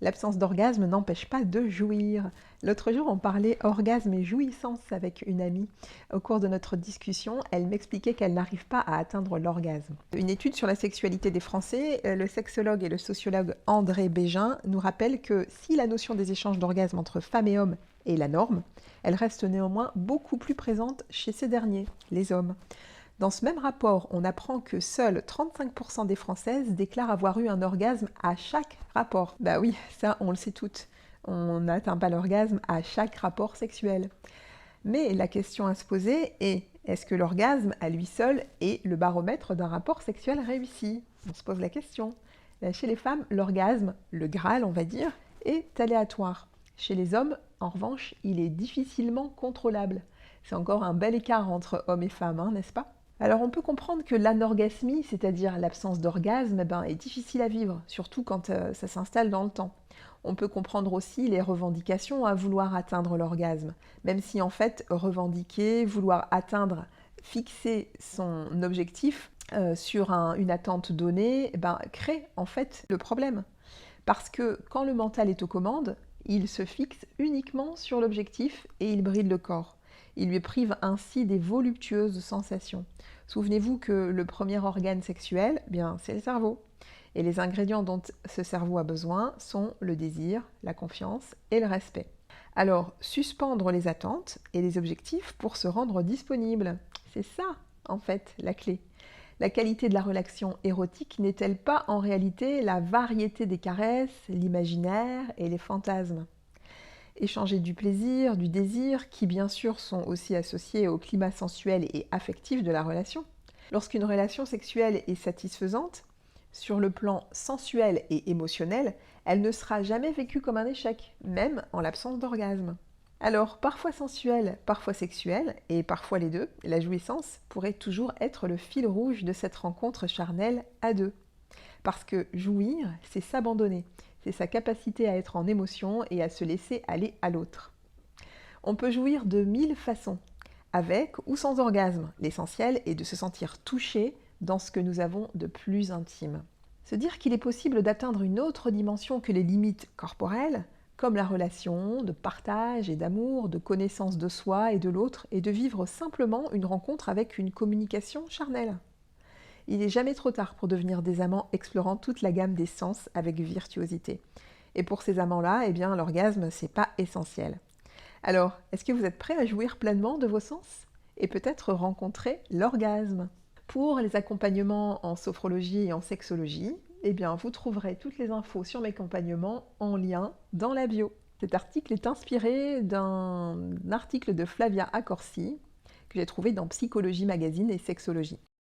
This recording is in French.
L'absence d'orgasme n'empêche pas de jouir. L'autre jour, on parlait orgasme et jouissance avec une amie. Au cours de notre discussion, elle m'expliquait qu'elle n'arrive pas à atteindre l'orgasme. Une étude sur la sexualité des Français, le sexologue et le sociologue André Bégin nous rappellent que si la notion des échanges d'orgasme entre femmes et hommes est la norme, elle reste néanmoins beaucoup plus présente chez ces derniers, les hommes. Dans ce même rapport, on apprend que seuls 35% des Françaises déclarent avoir eu un orgasme à chaque rapport. Bah oui, ça on le sait toutes. On n'atteint pas l'orgasme à chaque rapport sexuel. Mais la question à se poser est, est-ce que l'orgasme à lui seul est le baromètre d'un rapport sexuel réussi? On se pose la question. Chez les femmes, l'orgasme, le Graal on va dire, est aléatoire. Chez les hommes, en revanche, il est difficilement contrôlable. C'est encore un bel écart entre hommes et femmes, hein, n'est-ce pas? Alors on peut comprendre que l'anorgasmie, c'est-à-dire l'absence d'orgasme, est difficile à vivre, surtout quand ça s'installe dans le temps. On peut comprendre aussi les revendications à vouloir atteindre l'orgasme, même si en fait revendiquer, vouloir atteindre, fixer son objectif sur une attente donnée, crée en fait le problème. Parce que quand le mental est aux commandes, il se fixe uniquement sur l'objectif et il bride le corps. Il lui prive ainsi des voluptueuses sensations. Souvenez-vous que le premier organe sexuel, c'est le cerveau. Et les ingrédients dont ce cerveau a besoin sont le désir, la confiance et le respect. Alors, suspendre les attentes et les objectifs pour se rendre disponible. C'est ça, en fait, la clé. La qualité de la relation érotique n'est-elle pas en réalité la variété des caresses, l'imaginaire et les fantasmes? Échanger du plaisir, du désir, qui bien sûr sont aussi associés au climat sensuel et affectif de la relation. Lorsqu'une relation sexuelle est satisfaisante, sur le plan sensuel et émotionnel, elle ne sera jamais vécue comme un échec, même en l'absence d'orgasme. Alors, parfois sensuelle, parfois sexuelle, et parfois les deux, la jouissance pourrait toujours être le fil rouge de cette rencontre charnelle à deux. Parce que jouir, c'est s'abandonner, c'est sa capacité à être en émotion et à se laisser aller à l'autre. On peut jouir de 1000 façons, avec ou sans orgasme. L'essentiel est de se sentir touché dans ce que nous avons de plus intime. Se dire qu'il est possible d'atteindre une autre dimension que les limites corporelles, comme la relation de partage et d'amour, de connaissance de soi et de l'autre, et de vivre simplement une rencontre avec une communication charnelle. Il n'est jamais trop tard pour devenir des amants explorant toute la gamme des sens avec virtuosité. Et pour ces amants-là, l'orgasme, c'est pas essentiel. Alors, est-ce que vous êtes prêts à jouir pleinement de vos sens? Et peut-être rencontrer l'orgasme? Pour les accompagnements en sophrologie et en sexologie, vous trouverez toutes les infos sur mes accompagnements en lien dans la bio. Cet article est inspiré d'un article de Flavia Accorsi que j'ai trouvé dans Psychologie Magazine et Sexologie.